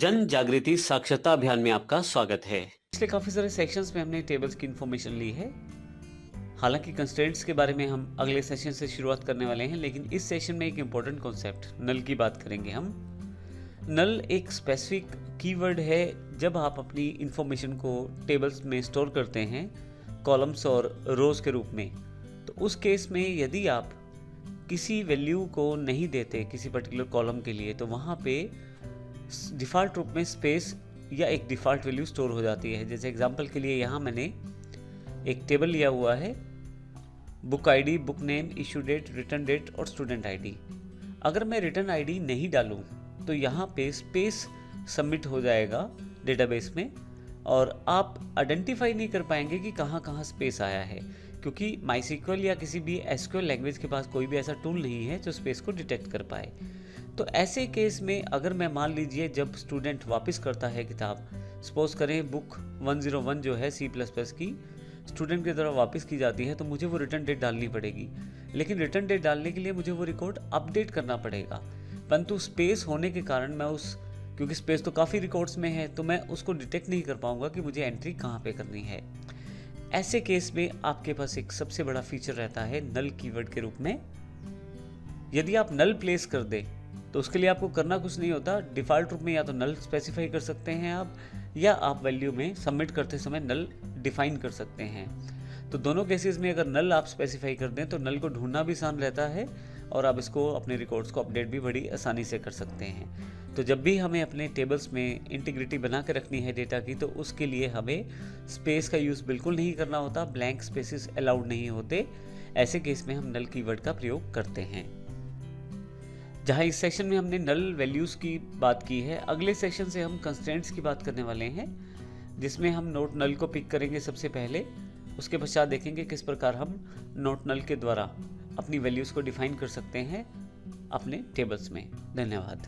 जन जागृति साक्षरता अभियान में आपका स्वागत है। पिछले काफ़ी सारे सेक्शंस में हमने टेबल्स की इन्फॉर्मेशन ली है। हालांकि कंस्ट्रेंट्स के बारे में हम अगले सेशन से शुरुआत करने वाले हैं, लेकिन इस सेशन में एक इम्पॉर्टेंट कॉन्सेप्ट नल की बात करेंगे हम। नल एक स्पेसिफिक कीवर्ड है जब आप अपनी इन्फॉर्मेशन को टेबल्स में स्टोर करते हैं कॉलम्स और रोज के रूप में। तो उस केस में यदि आप किसी वैल्यू को नहीं देते किसी पर्टिकुलर कॉलम के लिए, तो वहाँ पे डिफ़ॉल्ट रूप में स्पेस या एक डिफ़ॉल्ट वैल्यू स्टोर हो जाती है। जैसे एग्जांपल के लिए यहाँ मैंने एक टेबल लिया हुआ है, book ID, book name, issue date, return date और स्टूडेंट आईडी। अगर मैं रिटर्न आईडी नहीं डालूँ तो यहाँ पे स्पेस सबमिट हो जाएगा डेटाबेस में और आप आइडेंटिफाई नहीं कर पाएंगे कि कहाँ कहाँ स्पेस आया है, क्योंकि माईसीक्वल या किसी भी एसक्यूएल लैंग्वेज के पास कोई भी ऐसा टूल नहीं है जो स्पेस को डिटेक्ट कर पाए। तो ऐसे केस में अगर मैं मान लीजिए जब स्टूडेंट वापस करता है किताब, सपोज करें बुक 101 जो है C++ की स्टूडेंट के द्वारा वापस की जाती है, तो मुझे वो रिटर्न डेट डालनी पड़ेगी। लेकिन रिटर्न डेट डालने के लिए मुझे वो रिकॉर्ड अपडेट करना पड़ेगा, परंतु स्पेस होने के कारण मैं क्योंकि स्पेस तो काफ़ी रिकॉर्ड्स में है, तो मैं उसको डिटेक्ट नहीं कर पाऊंगा कि मुझे एंट्री कहाँ पे करनी है। ऐसे केस में आपके पास एक सबसे बड़ा फीचर रहता है नल कीवर्ड के रूप में। यदि आप नल प्लेस कर दे तो उसके लिए आपको करना कुछ नहीं होता। डिफ़ॉल्ट रूप में या तो नल स्पेसिफाई कर सकते हैं आप, या आप वैल्यू में सबमिट करते समय नल डिफाइन कर सकते हैं। तो दोनों केसेस में अगर नल आप स्पेसिफाई कर दें तो नल को ढूंढना भी आसान रहता है और आप इसको अपने रिकॉर्ड्स को अपडेट भी बड़ी आसानी से कर सकते हैं। तो जब भी हमें अपने टेबल्स में इंटीग्रिटी बना के रखनी है डेटा की, तो उसके लिए हमें स्पेस का यूज़ बिल्कुल नहीं करना होता, ब्लैंक स्पेसेस अलाउड नहीं होते। ऐसे केस में हम नल कीवर्ड का प्रयोग करते हैं। जहाँ इस सेक्शन में हमने नल वैल्यूज़ की बात की है, अगले सेक्शन से हम कंस्ट्रेंट्स की बात करने वाले हैं, जिसमें हम नोट नल को पिक करेंगे सबसे पहले। उसके पश्चात देखेंगे किस प्रकार हम नोट नल के द्वारा अपनी वैल्यूज़ को डिफाइन कर सकते हैं अपने टेबल्स में। धन्यवाद।